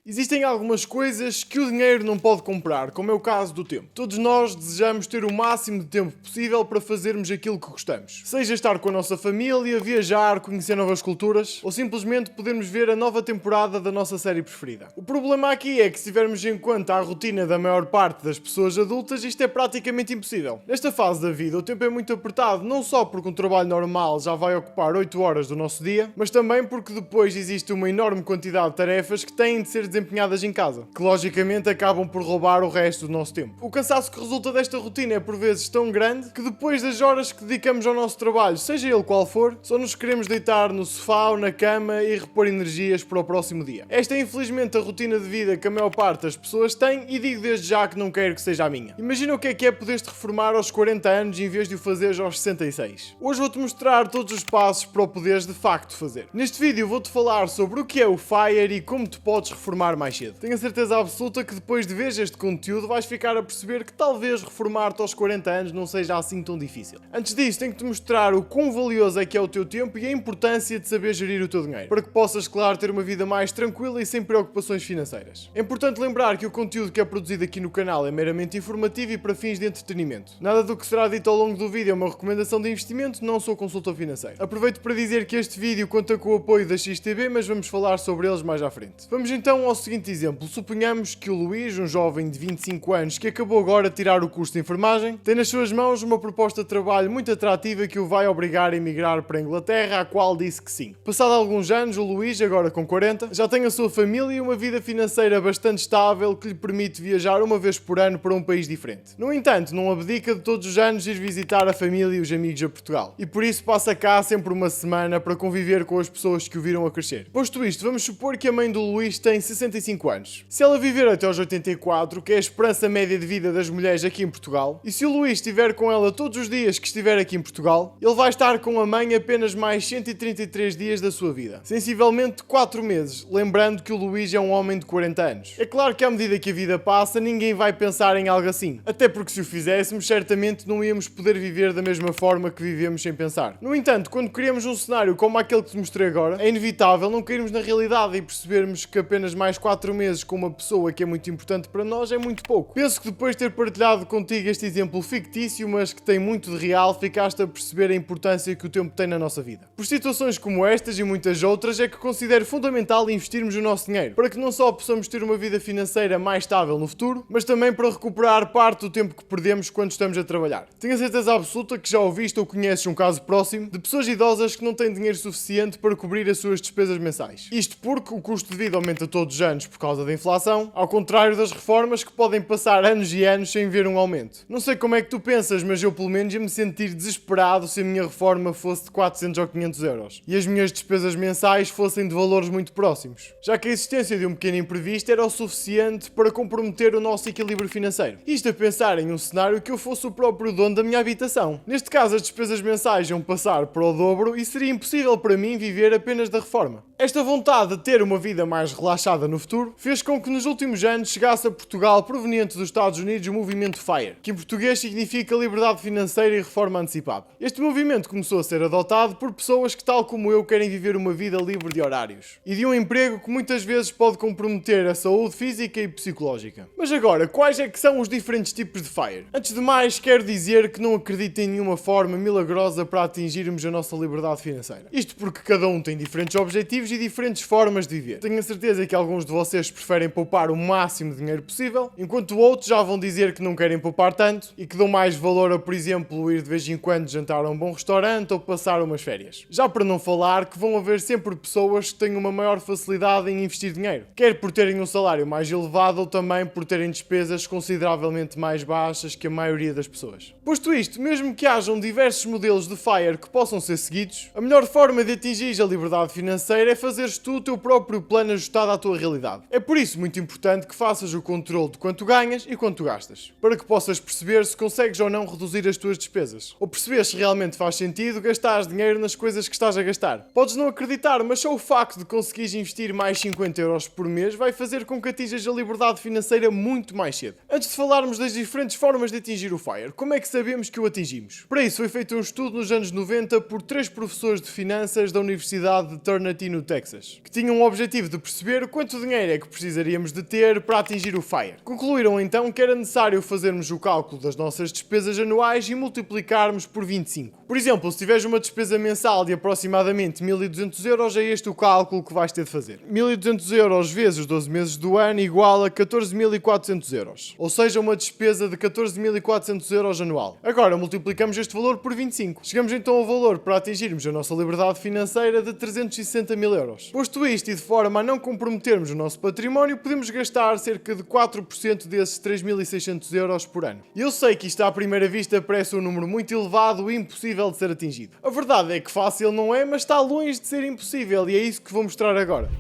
Existem algumas coisas que o dinheiro não pode comprar, como é o caso do tempo. Todos nós desejamos ter o máximo de tempo possível para fazermos aquilo que gostamos. Seja estar com a nossa família, viajar, conhecer novas culturas, ou simplesmente podermos ver a nova temporada da nossa série preferida. O problema aqui é que se tivermos em conta a rotina da maior parte das pessoas adultas, isto é praticamente impossível. Nesta fase da vida, o tempo é muito apertado, não só porque um trabalho normal já vai ocupar 8 horas do nosso dia, mas também porque depois existe uma enorme quantidade de tarefas que têm de ser desempenhadas em casa, que logicamente acabam por roubar o resto do nosso tempo. O cansaço que resulta desta rotina é por vezes tão grande que depois das horas que dedicamos ao nosso trabalho, seja ele qual for, só nos queremos deitar no sofá ou na cama e repor energias para o próximo dia. Esta é infelizmente a rotina de vida que a maior parte das pessoas tem e digo desde já que não quero que seja a minha. Imagina o que é poderes-te reformar aos 40 anos em vez de o fazeres aos 66. Hoje vou-te mostrar todos os passos para o poderes de facto fazer. Neste vídeo vou-te falar sobre o que é o FIRE e como te podes reformar mais cedo. Tenho a certeza absoluta que depois de ver este conteúdo vais ficar a perceber que talvez reformar-te aos 40 anos não seja assim tão difícil. Antes disso, tenho-te mostrar o quão valioso é que é o teu tempo e a importância de saber gerir o teu dinheiro, para que possas, claro, ter uma vida mais tranquila e sem preocupações financeiras. É importante lembrar que o conteúdo que é produzido aqui no canal é meramente informativo e para fins de entretenimento. Nada do que será dito ao longo do vídeo é uma recomendação de investimento, não sou consultor financeiro. Aproveito para dizer que este vídeo conta com o apoio da XTB, mas vamos falar sobre eles mais à frente. Vamos então ao seguinte exemplo. Suponhamos que o Luís, um jovem de 25 anos que acabou agora de tirar o curso de enfermagem, tem nas suas mãos uma proposta de trabalho muito atrativa que o vai obrigar a emigrar para a Inglaterra, à qual disse que sim. Passado alguns anos, o Luís, agora com 40, já tem a sua família e uma vida financeira bastante estável que lhe permite viajar uma vez por ano para um país diferente. No entanto, não abdica de todos os anos ir visitar a família e os amigos a Portugal. E por isso passa cá sempre uma semana para conviver com as pessoas que o viram a crescer. Posto isto, vamos supor que a mãe do Luís tem 65 anos. Se ela viver até aos 84, que é a esperança média de vida das mulheres aqui em Portugal, e se o Luís estiver com ela todos os dias que estiver aqui em Portugal, ele vai estar com a mãe apenas mais 133 dias da sua vida. Sensivelmente 4 meses, lembrando que o Luís é um homem de 40 anos. É claro que à medida que a vida passa, ninguém vai pensar em algo assim. Até porque se o fizéssemos, certamente não íamos poder viver da mesma forma que vivemos sem pensar. No entanto, quando criamos um cenário como aquele que te mostrei agora, é inevitável não cairmos na realidade e percebermos que apenas mais 4 meses com uma pessoa que é muito importante para nós é muito pouco. Penso que depois de ter partilhado contigo este exemplo fictício, mas que tem muito de real, ficaste a perceber a importância que o tempo tem na nossa vida. Por situações como estas e muitas outras é que considero fundamental investirmos o nosso dinheiro, para que não só possamos ter uma vida financeira mais estável no futuro, mas também para recuperar parte do tempo que perdemos quando estamos a trabalhar. Tenho a certeza absoluta que já ouviste ou conheces um caso próximo de pessoas idosas que não têm dinheiro suficiente para cobrir as suas despesas mensais. Isto porque o custo de vida aumenta todos os anos por causa da inflação, ao contrário das reformas que podem passar anos e anos sem ver um aumento. Não sei como é que tu pensas, mas eu pelo menos ia me sentir desesperado se a minha reforma fosse de 400 ou 500 euros e as minhas despesas mensais fossem de valores muito próximos, já que a existência de um pequeno imprevisto era o suficiente para comprometer o nosso equilíbrio financeiro. Isto a pensar em um cenário que eu fosse o próprio dono da minha habitação. Neste caso, as despesas mensais iam passar para o dobro e seria impossível para mim viver apenas da reforma. Esta vontade de ter uma vida mais relaxada no futuro fez com que nos últimos anos chegasse a Portugal, proveniente dos Estados Unidos, o movimento FIRE, que em português significa liberdade financeira e reforma antecipada. Este movimento começou a ser adotado por pessoas que, tal como eu, querem viver uma vida livre de horários e de um emprego que muitas vezes pode comprometer a saúde física e psicológica. Mas agora, quais é que são os diferentes tipos de FIRE? Antes de mais, quero dizer que não acredito em nenhuma forma milagrosa para atingirmos a nossa liberdade financeira. Isto porque cada um tem diferentes objetivos e diferentes formas de viver. Tenho a certeza que alguns de vocês preferem poupar o máximo de dinheiro possível, enquanto outros já vão dizer que não querem poupar tanto e que dão mais valor a, por exemplo, ir de vez em quando jantar a um bom restaurante ou passar umas férias. Já para não falar que vão haver sempre pessoas que têm uma maior facilidade em investir dinheiro, quer por terem um salário mais elevado ou também por terem despesas consideravelmente mais baixas que a maioria das pessoas. Posto isto, mesmo que hajam diversos modelos de FIRE que possam ser seguidos, a melhor forma de atingir a liberdade financeira é fazeres tu o teu próprio plano ajustado à tua realidade. É por isso muito importante que faças o controle de quanto ganhas e quanto gastas, para que possas perceber se consegues ou não reduzir as tuas despesas, ou perceber se realmente faz sentido gastar dinheiro nas coisas que estás a gastar. Podes não acreditar, mas só o facto de conseguires investir mais 50 euros por mês vai fazer com que atinjas a liberdade financeira muito mais cedo. Antes de falarmos das diferentes formas de atingir o FIRE, como é que sabemos que o atingimos? Para isso foi feito um estudo nos anos 90 por 3 professores de finanças da Universidade de Trinity no Texas, que tinham o objetivo de perceber quanto quanto dinheiro é que precisaríamos de ter para atingir o FIRE. Concluíram então que era necessário fazermos o cálculo das nossas despesas anuais e multiplicarmos por 25. Por exemplo, se tiveres uma despesa mensal de aproximadamente 1200 euros, é este o cálculo que vais ter de fazer. 1200 euros vezes 12 meses do ano igual a 14.400 euros. Ou seja, uma despesa de 14.400 euros anual. Agora multiplicamos este valor por 25. Chegamos então ao valor para atingirmos a nossa liberdade financeira de 360 mil euros. Posto isto e de forma a não comprometermos o nosso património, podemos gastar cerca de 4% desses 3.600 euros por ano. Eu sei que isto à primeira vista parece um número muito elevado e impossível de ser atingido. A verdade é que fácil não é, mas está longe de ser impossível e é isso que vou mostrar agora.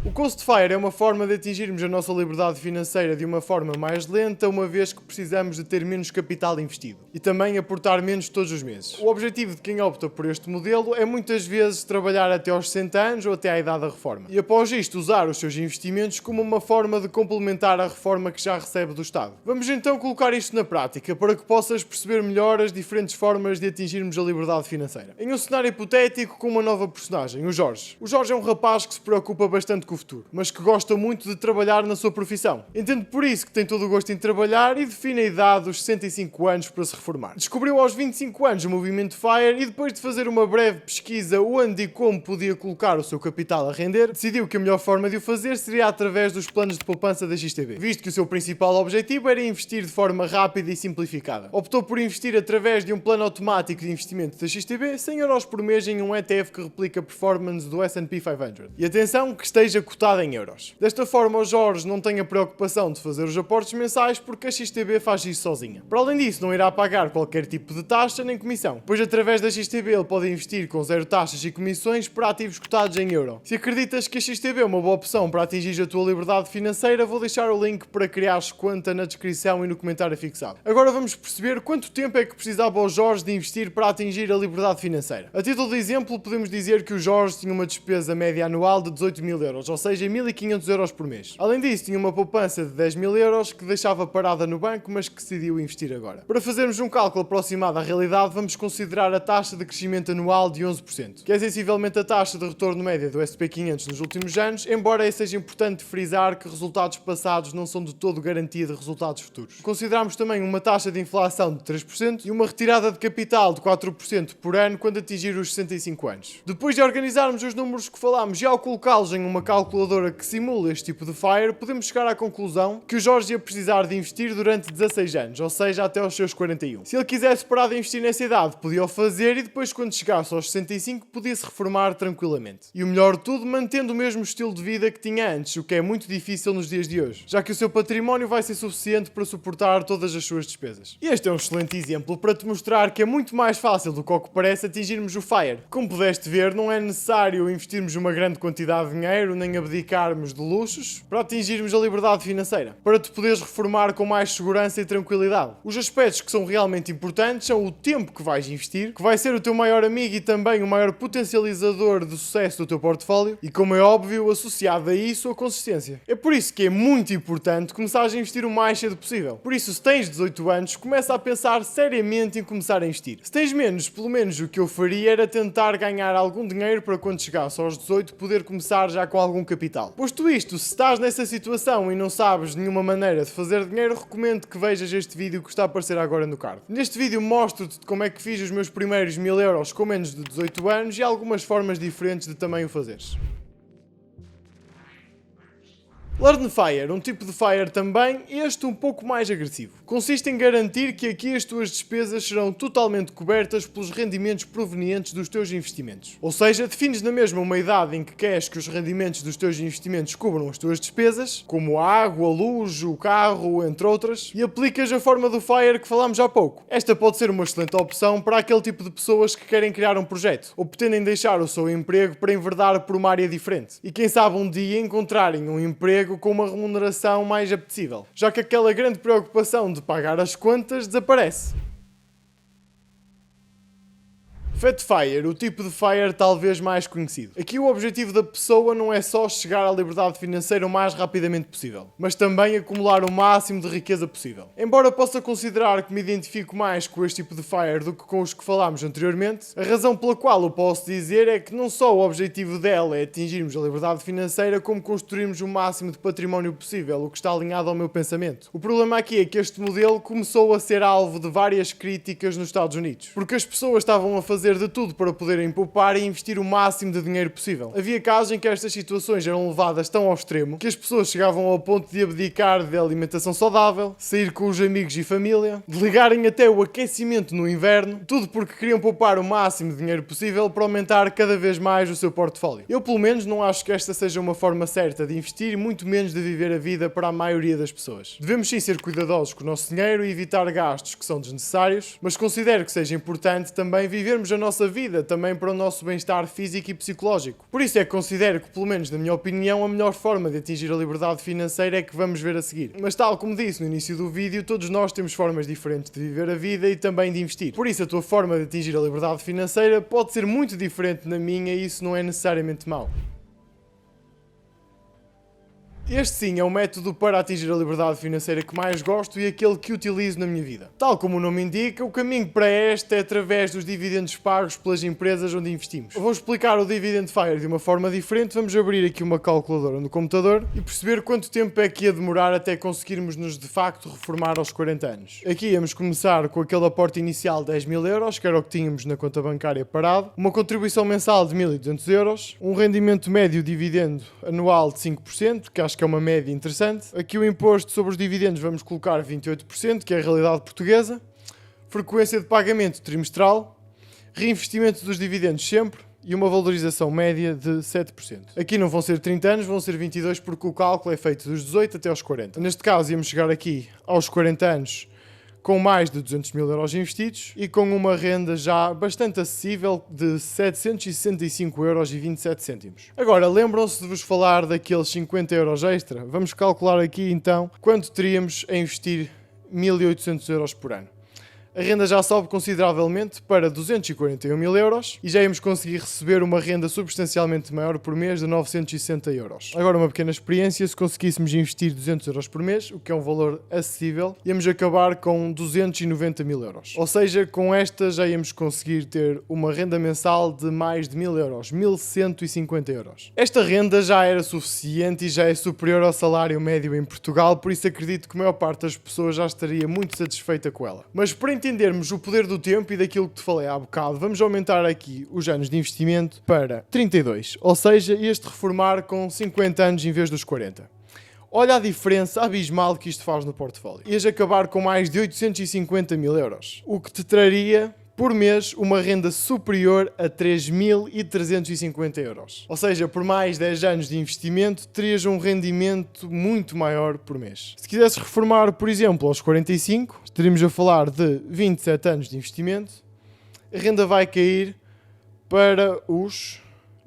O Coast Fire é uma forma de atingirmos a nossa liberdade financeira de uma forma mais lenta, uma vez que precisamos de ter menos capital investido e também aportar menos todos os meses. O objetivo de quem opta por este modelo é muitas vezes trabalhar até aos 60 anos ou até à idade da reforma e após isto usar os seus investimentos como uma forma de complementar a reforma que já recebe do Estado. Vamos então colocar isto na prática para que possas perceber melhor as diferentes formas de atingirmos a liberdade financeira. Em um cenário hipotético com uma nova personagem, o Jorge. O Jorge é um rapaz que se preocupa bastante com o futuro, mas que gosta muito de trabalhar na sua profissão. Entendo por isso que tem todo o gosto em trabalhar e define a idade dos 65 anos para se reformar. Descobriu aos 25 anos o movimento FIRE e depois de fazer uma breve pesquisa onde e como podia colocar o seu capital a render, decidiu que a melhor forma de o fazer seria através dos planos de poupança da XTB, visto que o seu principal objetivo era investir de forma rápida e simplificada. Optou por investir através de um plano automático de investimento da XTB, 100 euros por mês em um ETF que replica a performance do S&P 500. E atenção, que esteja cotado em euros. Desta forma, o Jorge não tem a preocupação de fazer os aportes mensais porque a XTB faz isso sozinha. Para além disso, não irá pagar qualquer tipo de taxa nem comissão, pois através da XTB ele pode investir com zero taxas e comissões para ativos cotados em euro. Se acreditas que a XTB é uma boa opção para atingir a tua liberdade financeira, vou deixar o link para criares conta na descrição e no comentário fixado. Agora vamos perceber quanto tempo é que precisava o Jorge de investir para atingir a liberdade financeira. A título de exemplo, podemos dizer que o Jorge tinha uma despesa média anual de 18 mil euros, ou seja, 1.500 euros por mês. Além disso, tinha uma poupança de 10 mil euros que deixava parada no banco, mas que decidiu investir agora. Para fazermos um cálculo aproximado à realidade, vamos considerar a taxa de crescimento anual de 11%, que é sensivelmente a taxa de retorno média do S&P 500 nos últimos anos, embora seja importante frisar que resultados passados não são de todo garantia de resultados futuros. Consideramos também uma taxa de inflação de 3% e uma retirada de capital de 4% por ano quando atingir os 65 anos. Depois de organizarmos os números que falámos e ao colocá-los em uma calculadora que simula este tipo de FIRE, podemos chegar à conclusão que o Jorge ia precisar de investir durante 16 anos, ou seja, até aos seus 41. Se ele quisesse parar de investir nessa idade, podia o fazer e depois, quando chegasse aos 65, podia-se reformar tranquilamente. E o melhor de tudo, mantendo o mesmo estilo de vida que tinha antes, o que é muito difícil nos dias de hoje, já que o seu património vai ser suficiente para suportar todas as suas despesas. E este é um excelente exemplo para te mostrar que é muito mais fácil do que ao que parece atingirmos o FIRE. Como pudeste ver, não é necessário investirmos uma grande quantidade de dinheiro, nem abdicarmos de luxos para atingirmos a liberdade financeira, para te poderes reformar com mais segurança e tranquilidade. Os aspectos que são realmente importantes são o tempo que vais investir, que vai ser o teu maior amigo e também o maior potencializador de sucesso do teu portfólio e, como é óbvio, associado a isso, a consistência. É por isso que é muito importante começares a investir o mais cedo possível. Por isso, se tens 18 anos, começa a pensar seriamente em começar a investir. Se tens menos, pelo menos o que eu faria era tentar ganhar algum dinheiro para quando chegasse aos 18 poder começar já com algum capital. Posto isto, se estás nessa situação e não sabes nenhuma maneira de fazer dinheiro, recomendo que vejas este vídeo que está a aparecer agora no card. Neste vídeo mostro-te como é que fiz os meus primeiros 1000 euros com menos de 18 anos e algumas formas diferentes de também o fazeres. Learn Fire, um tipo de Fire também, este um pouco mais agressivo. Consiste em garantir que aqui as tuas despesas serão totalmente cobertas pelos rendimentos provenientes dos teus investimentos. Ou seja, defines na mesma uma idade em que queres que os rendimentos dos teus investimentos cubram as tuas despesas, como a água, a luz, o carro, entre outras, e aplicas a forma do Fire que falámos há pouco. Esta pode ser uma excelente opção para aquele tipo de pessoas que querem criar um projeto, ou pretendem deixar o seu emprego para enverdar por uma área diferente. E quem sabe um dia encontrarem um emprego com uma remuneração mais apetecível, já que aquela grande preocupação de pagar as contas desaparece. Fat Fire, o tipo de FIRE talvez mais conhecido. Aqui o objetivo da pessoa não é só chegar à liberdade financeira o mais rapidamente possível, mas também acumular o máximo de riqueza possível. Embora possa considerar que me identifico mais com este tipo de FIRE do que com os que falámos anteriormente, a razão pela qual eu posso dizer é que não só o objetivo dela é atingirmos a liberdade financeira, como construirmos o máximo de património possível, o que está alinhado ao meu pensamento. O problema aqui é que este modelo começou a ser alvo de várias críticas nos Estados Unidos, porque as pessoas estavam a fazer de tudo para poderem poupar e investir o máximo de dinheiro possível. Havia casos em que estas situações eram levadas tão ao extremo que as pessoas chegavam ao ponto de abdicar de alimentação saudável, sair com os amigos e família, de ligarem até o aquecimento no inverno, tudo porque queriam poupar o máximo de dinheiro possível para aumentar cada vez mais o seu portfólio. Eu, pelo menos, não acho que esta seja uma forma certa de investir e muito menos de viver a vida para a maioria das pessoas. Devemos sim ser cuidadosos com o nosso dinheiro e evitar gastos que são desnecessários, mas considero que seja importante também vivermos a nossa vida, também para o nosso bem-estar físico e psicológico. Por isso é que considero que, pelo menos na minha opinião, a melhor forma de atingir a liberdade financeira é que vamos ver a seguir. Mas tal como disse no início do vídeo, todos nós temos formas diferentes de viver a vida e também de investir. Por isso a tua forma de atingir a liberdade financeira pode ser muito diferente da minha e isso não é necessariamente mau. Este sim é o método para atingir a liberdade financeira que mais gosto e aquele que utilizo na minha vida. Tal como o nome indica, o caminho para este é através dos dividendos pagos pelas empresas onde investimos. Eu vou explicar o Dividend FIRE de uma forma diferente. Vamos abrir aqui uma calculadora no computador e perceber quanto tempo é que ia demorar até conseguirmos nos de facto reformar aos 40 anos. Aqui íamos começar com aquele aporte inicial de 10 mil euros, que era o que tínhamos na conta bancária parado, uma contribuição mensal de 1.200 euros, um rendimento médio dividendo anual de 5%, que acho que é uma média interessante. Aqui o imposto sobre os dividendos vamos colocar 28%, que é a realidade portuguesa. Frequência de pagamento trimestral. Reinvestimento dos dividendos sempre. E uma valorização média de 7%. Aqui não vão ser 30 anos, vão ser 22, porque o cálculo é feito dos 18 até aos 40. Neste caso íamos chegar aqui aos 40 anos com mais de 200 mil euros investidos e com uma renda já bastante acessível de 765,27 euros. Agora, lembram-se de vos falar daqueles 50 euros extra? Vamos calcular aqui então quanto teríamos a investir 1.800 euros por ano. A renda já sobe consideravelmente para 241 mil euros e já íamos conseguir receber uma renda substancialmente maior por mês de 960 euros. Agora uma pequena experiência, se conseguíssemos investir 200 euros por mês, o que é um valor acessível, íamos acabar com 290 mil euros. Ou seja, com esta já íamos conseguir ter uma renda mensal de mais de 1.000 euros, 1.150 euros. Esta renda já era suficiente e já é superior ao salário médio em Portugal, por isso acredito que a maior parte das pessoas já estaria muito satisfeita com ela. Mas para entendermos o poder do tempo e daquilo que te falei há bocado, vamos aumentar aqui os anos de investimento para 32, ou seja, este reformar com 50 anos em vez dos 40. Olha a diferença abismal que isto faz no portfólio. Ias acabar com mais de 850 mil euros, o que te traria por mês uma renda superior a 3.350 euros. Ou seja, por mais 10 anos de investimento, terias um rendimento muito maior por mês. Se quisesses reformar, por exemplo, aos 45, estaríamos a falar de 27 anos de investimento, a renda vai cair para os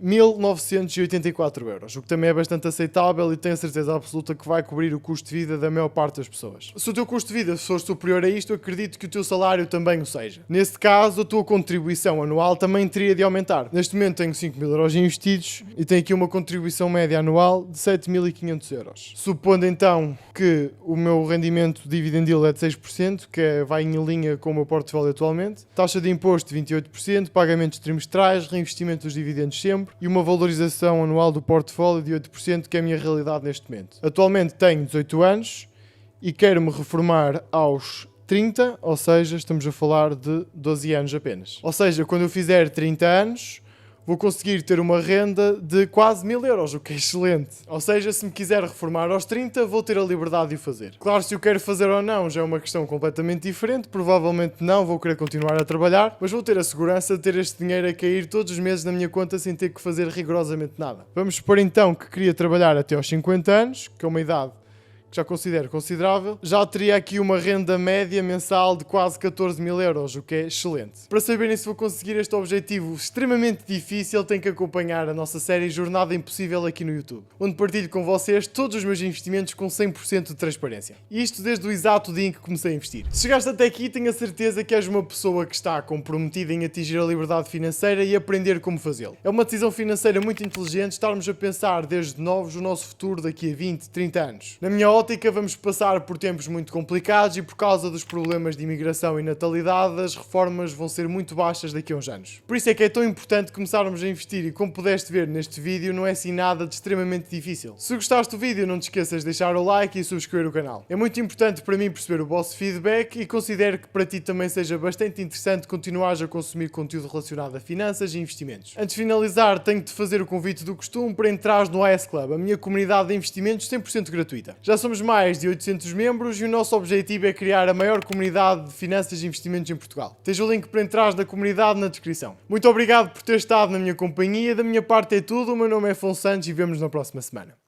1.984 euros, o que também é bastante aceitável e tenho a certeza absoluta que vai cobrir o custo de vida da maior parte das pessoas. Se o teu custo de vida for superior a isto, eu acredito que o teu salário também o seja. Neste caso, a tua contribuição anual também teria de aumentar. Neste momento tenho 5.000 euros investidos e tenho aqui uma contribuição média anual de 7.500 euros. Supondo então que o meu rendimento dividend yield é de 6%, que vai em linha com o meu portfólio atualmente, taxa de imposto de 28%, pagamentos trimestrais, reinvestimento dos dividendos sempre, e uma valorização anual do portfólio de 8%, que é a minha realidade neste momento. Atualmente tenho 18 anos e quero-me reformar aos 30, ou seja, estamos a falar de 12 anos apenas. Ou seja, quando eu fizer 30 anos, vou conseguir ter uma renda de quase 1.000 euros, o que é excelente. Ou seja, se me quiser reformar aos 30, vou ter a liberdade de o fazer. Claro, se eu quero fazer ou não já é uma questão completamente diferente. Provavelmente não vou querer continuar a trabalhar, mas vou ter a segurança de ter este dinheiro a cair todos os meses na minha conta sem ter que fazer rigorosamente nada. Vamos supor então que queria trabalhar até aos 50 anos, que é uma idade que já considero considerável, já teria aqui uma renda média mensal de quase 14 mil euros, o que é excelente. Para saberem se vou conseguir este objetivo extremamente difícil, têm que acompanhar a nossa série Jornada Impossível aqui no YouTube, onde partilho com vocês todos os meus investimentos com 100% de transparência. E isto desde o exato dia em que comecei a investir. Se chegaste até aqui, tenho a certeza que és uma pessoa que está comprometida em atingir a liberdade financeira e aprender como fazê-lo. É uma decisão financeira muito inteligente estarmos a pensar desde novos o nosso futuro daqui a 20, 30 anos. Na minha ótica, vamos passar por tempos muito complicados e por causa dos problemas de imigração e natalidade, as reformas vão ser muito baixas daqui a uns anos. Por isso é que é tão importante começarmos a investir e, como pudeste ver neste vídeo, não é assim nada de extremamente difícil. Se gostaste do vídeo, não te esqueças de deixar o like e subscrever o canal. É muito importante para mim perceber o vosso feedback e considero que para ti também seja bastante interessante continuares a consumir conteúdo relacionado a finanças e investimentos. Antes de finalizar, tenho de te fazer o convite do costume para entrares no AS Club, a minha comunidade de investimentos 100% gratuita. Já somos mais de 800 membros e o nosso objetivo é criar a maior comunidade de finanças e investimentos em Portugal. Tens o link para entrares na comunidade na descrição. Muito obrigado por ter estado na minha companhia. Da minha parte é tudo. O meu nome é Afonso Santos e vemo-nos na próxima semana.